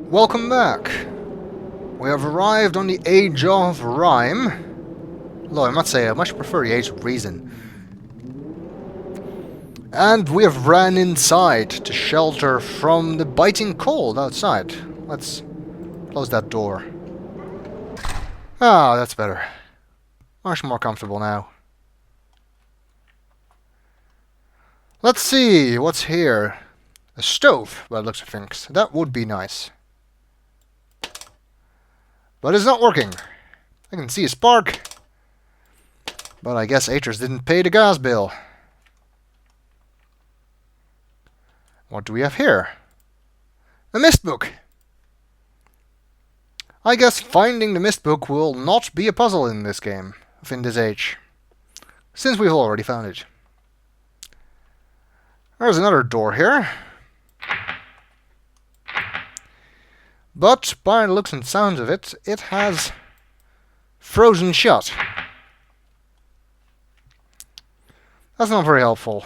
Welcome back. We have arrived on the Age of Rhyme. Although I must say, I much prefer the Age of Reason. And we have ran inside to shelter from the biting cold outside. Let's close that door. Ah, that's better. Much more comfortable now. Let's see what's here. A stove, by the looks of things. That would be nice. But it's not working. I can see a spark. But I guess Atrus didn't pay the gas bill. What do we have here? A Myst book. I guess finding the Myst book will not be a puzzle in this game, in this age. Since we've already found it. There's another door here. But, by the looks and sounds of it, it has frozen shut. That's not very helpful.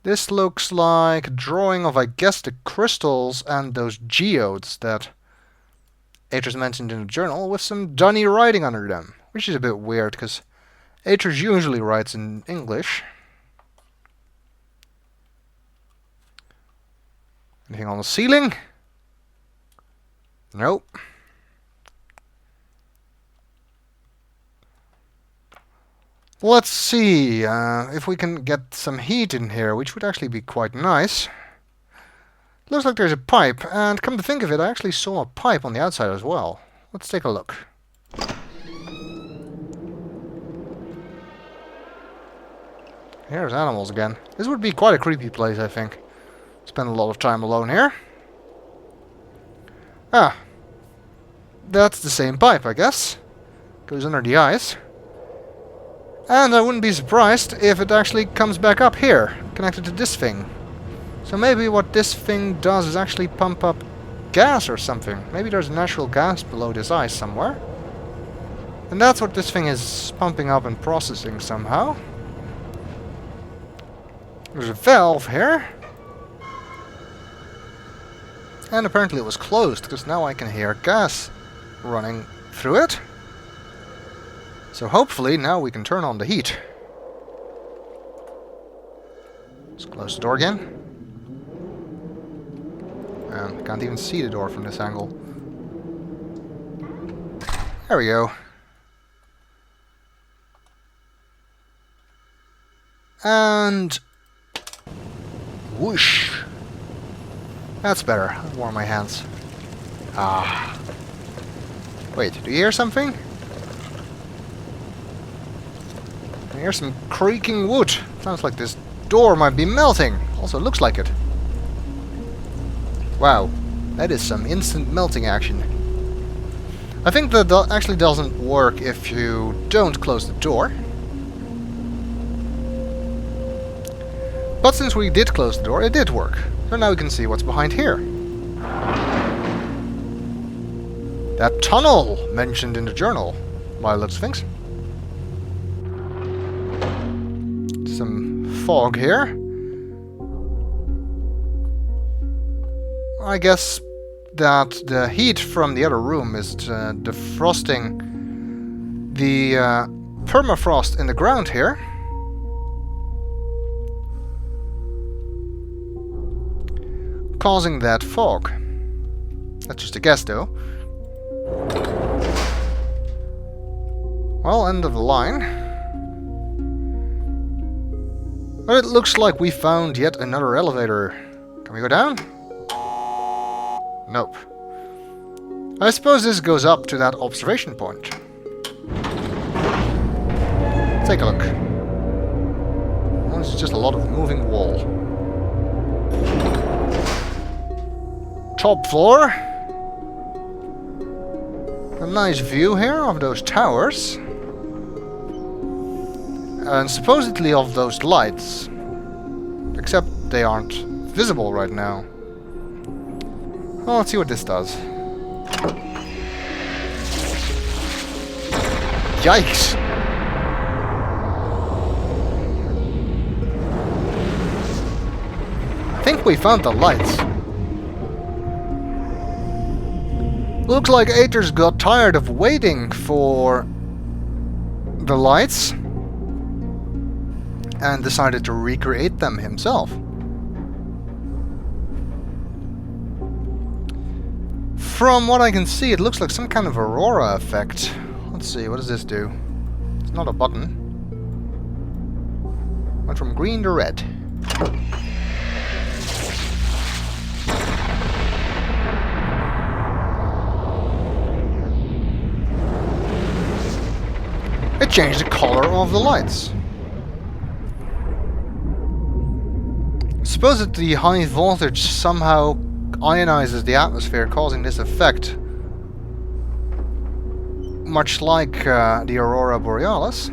This looks like a drawing of, I guess, the crystals and those geodes that Atrus mentioned in the journal, with some dunny writing under them. Which is a bit weird, because Atrus usually writes in English. Anything on the ceiling? Nope. Let's see if we can get some heat in here, which would actually be quite nice. Looks like there's a pipe, and come to think of it, I actually saw a pipe on the outside as well. Let's take a look. Here's animals again. This would be quite a creepy place, I think. Spend a lot of time alone here. Ah. That's the same pipe, I guess. Goes under the ice. And I wouldn't be surprised if it actually comes back up here, connected to this thing. So maybe what this thing does is actually pump up gas or something. Maybe there's natural gas below this ice somewhere. And that's what this thing is pumping up and processing somehow. There's a valve here. And apparently it was closed, because now I can hear gas running through it. So hopefully now we can turn on the heat. Let's close the door again. And I can't even see the door from this angle. There we go. And whoosh. That's better. I'll warm my hands. Ah. Wait, do you hear something? I hear some creaking wood. Sounds like this door might be melting. Also looks like it. Wow. That is some instant melting action. I think that actually doesn't work if you don't close the door. But since we did close the door, it did work. So now we can see what's behind here. That tunnel mentioned in the journal, by the looks of things. Some fog here. I guess that the heat from the other room is defrosting the permafrost in the ground here. Causing that fog. That's just a guess, though. Well, end of the line. But it looks like we found yet another elevator. Can we go down? Nope. I suppose this goes up to that observation point. Take a look. Well, this is just a lot of moving wall. Top floor. A nice view here of those towers. And supposedly of those lights. Except they aren't visible right now. Well, let's see what this does. Yikes! think we found the lights. Looks like Aether's got tired of waiting for the lights and decided to recreate them himself. From what I can see, it looks like some kind of Aurora effect. Let's see, what does this do? It's not a button. Went from green to red. It changed the color of the lights. I suppose that the high voltage somehow ionizes the atmosphere, causing this effect. Much like the Aurora Borealis,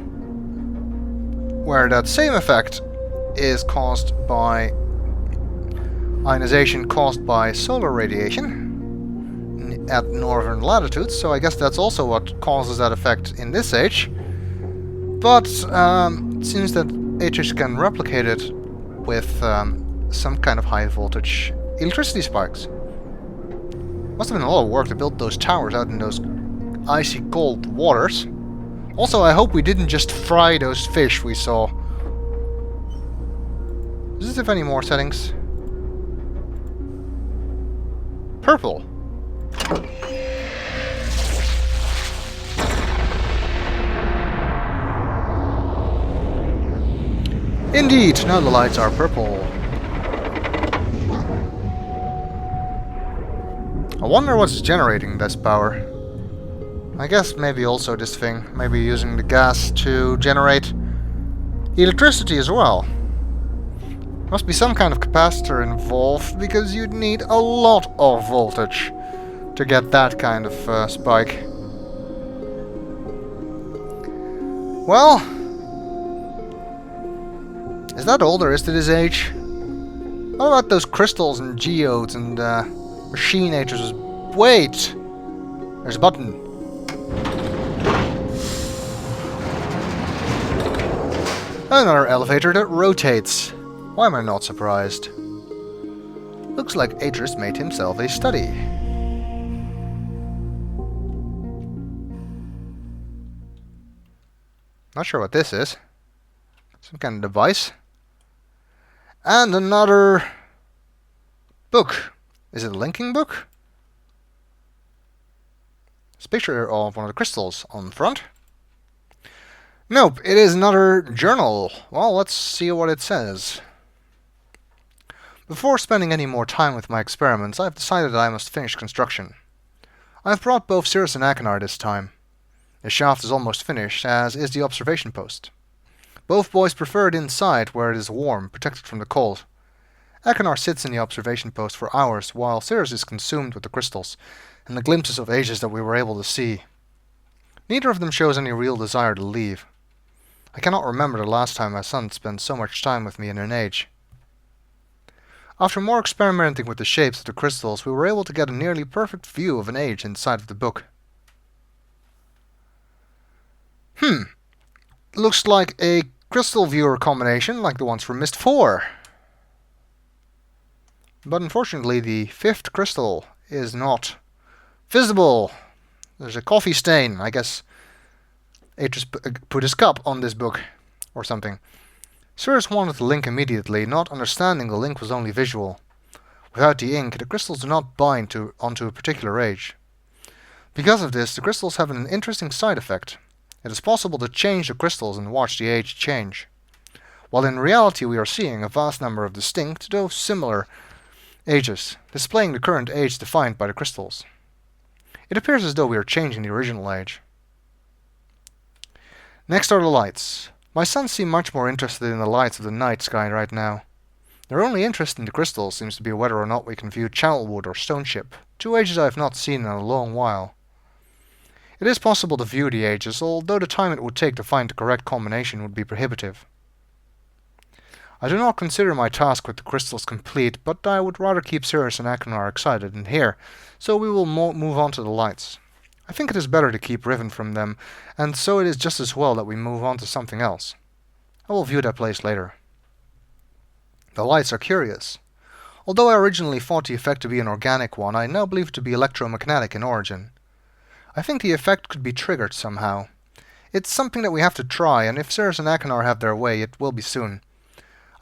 where that same effect is caused by ionization caused by solar radiation at northern latitudes, so I guess that's also what causes that effect in this age. But it seems that Aegis can replicate it with some kind of high voltage electricity spikes. Must have been a lot of work to build those towers out in those icy cold waters. Also, I hope we didn't just fry those fish we saw. Does this have any more settings? Purple. Indeed, now the lights are purple. I wonder what's generating this power. I guess maybe also this thing, maybe using the gas to generate electricity as well. Must be some kind of capacitor involved, because you'd need a lot of voltage to get that kind of spike. Well, is that all there is to this age? What about those crystals and geodes and machine ages? Wait! There's a button. Another elevator that rotates. Why am I not surprised? Looks like Aether's made himself a study. Not sure what this is. Some kind of device. And another book. Is it a linking book? It's a picture of one of the crystals on the front. Nope, it is another journal. Well, let's see what it says. Before spending any more time with my experiments, I have decided that I must finish construction. I have brought both Cirrus and Achenar this time. The shaft is almost finished, as is the observation post. Both boys prefer it inside, where it is warm, protected from the cold. Achenar sits in the observation post for hours, while Cirrus is consumed with the crystals and the glimpses of ages that we were able to see. Neither of them shows any real desire to leave. I cannot remember the last time my son spent so much time with me in an age. After more experimenting with the shapes of the crystals, we were able to get a nearly perfect view of an age inside of the book. Looks like a crystal viewer combination like the ones from Myst 4. But unfortunately the fifth crystal is not visible. There's a coffee stain. I guess Aether's put his cup on this book or something. Cirrus wanted the link immediately, not understanding the link was only visual. Without the ink, the crystals do not bind onto a particular age. Because of this, the crystals have an interesting side effect. It is possible to change the crystals and watch the age change. While in reality we are seeing a vast number of distinct, though similar, ages, displaying the current age defined by the crystals. It appears as though we are changing the original age. Next are the lights. My sons seem much more interested in the lights of the night sky right now. Their only interest in the crystals seems to be whether or not we can view Channelwood or Stoneship, two ages I have not seen in a long while. It is possible to view the ages, although the time it would take to find the correct combination would be prohibitive. I do not consider my task with the crystals complete, but I would rather keep Cirrus and Achenar excited and here, so we will move on to the lights. I think it is better to keep Riven from them, and so it is just as well that we move on to something else. I will view that place later. The lights are curious. Although I originally thought the effect to be an organic one, I now believe it to be electromagnetic in origin. I think the effect could be triggered somehow. It's something that we have to try, and if Cirrus and Achenar have their way, it will be soon.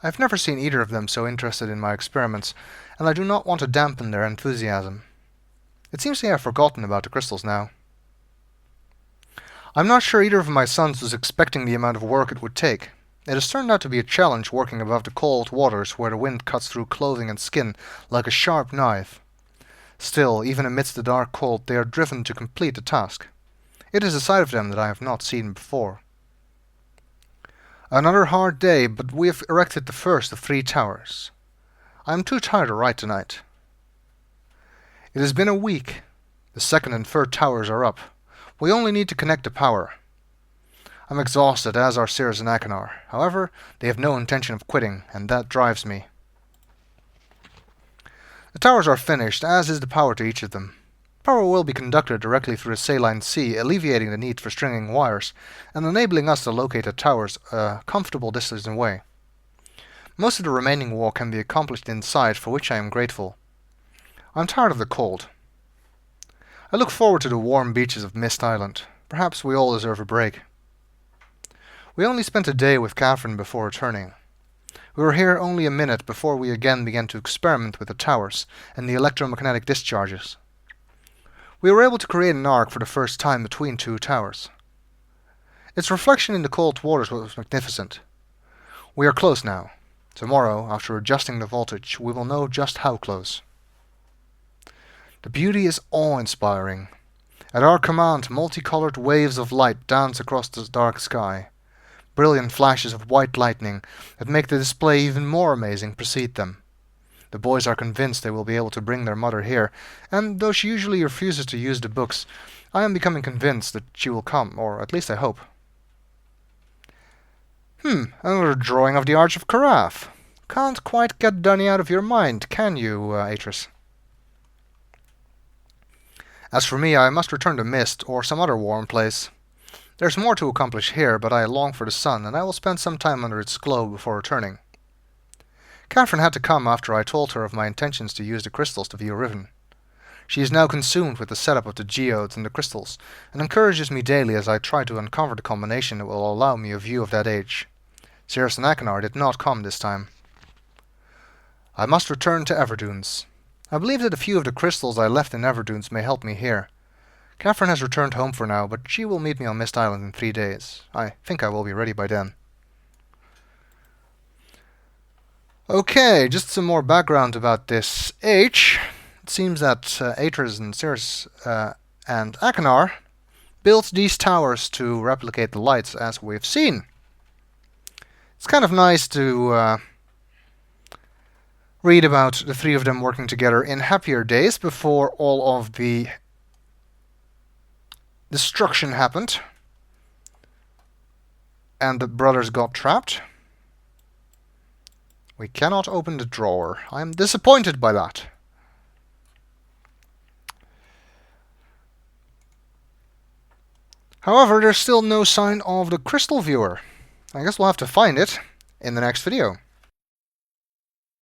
I have never seen either of them so interested in my experiments, and I do not want to dampen their enthusiasm. It seems they have forgotten about the crystals now. I'm not sure either of my sons was expecting the amount of work it would take. It has turned out to be a challenge working above the cold waters where the wind cuts through clothing and skin like a sharp knife. Still, even amidst the dark cold, they are driven to complete the task. It is a side of them that I have not seen before. Another hard day, but we have erected the first of 3 towers. I am too tired to write tonight. It has been a week. The second and third towers are up. We only need to connect the power. I'm exhausted, as are Cirrus and Achenar. However, they have no intention of quitting, and that drives me. The towers are finished, as is the power to each of them. Power will be conducted directly through the saline sea, alleviating the need for stringing wires, and enabling us to locate the towers a comfortable distance away. Most of the remaining work can be accomplished inside, for which I am grateful. I'm tired of the cold. I look forward to the warm beaches of Myst Island. Perhaps we all deserve a break. We only spent a day with Catherine before returning. We were here only a minute before we again began to experiment with the towers and the electromagnetic discharges. We were able to create an arc for the first time between 2 towers. Its reflection in the cold waters was magnificent. We are close now. Tomorrow, after adjusting the voltage, we will know just how close. The beauty is awe-inspiring. At our command, multicolored waves of light dance across the dark sky. Brilliant flashes of white lightning that make the display even more amazing precede them. The boys are convinced they will be able to bring their mother here, and though she usually refuses to use the books, I am becoming convinced that she will come, or at least I hope. Another drawing of the Arch of Carafe. Can't quite get Dunny out of your mind, can you, Atris? As for me, I must return to Myst, or some other warm place. There's more to accomplish here, but I long for the sun, and I will spend some time under its glow before returning. Catherine had to come after I told her of my intentions to use the crystals to view Riven. She is now consumed with the setup of the geodes and the crystals, and encourages me daily as I try to uncover the combination that will allow me a view of that age. Cirrus and Achenar did not come this time. I must return to Everdunes. I believe that a few of the crystals I left in Everdunes may help me here. Catherine has returned home for now, but she will meet me on Myst Island in 3 days. I think I will be ready by then. Okay, just some more background about this H. It seems that Atris and Cirrus and Achenar built these towers to replicate the lights as we've seen. It's kind of nice to read about the 3 of them working together in happier days before all of the destruction happened and the brothers got trapped. We cannot open the drawer. I am disappointed by that. However, there's still no sign of the crystal viewer. I guess we'll have to find it in the next video.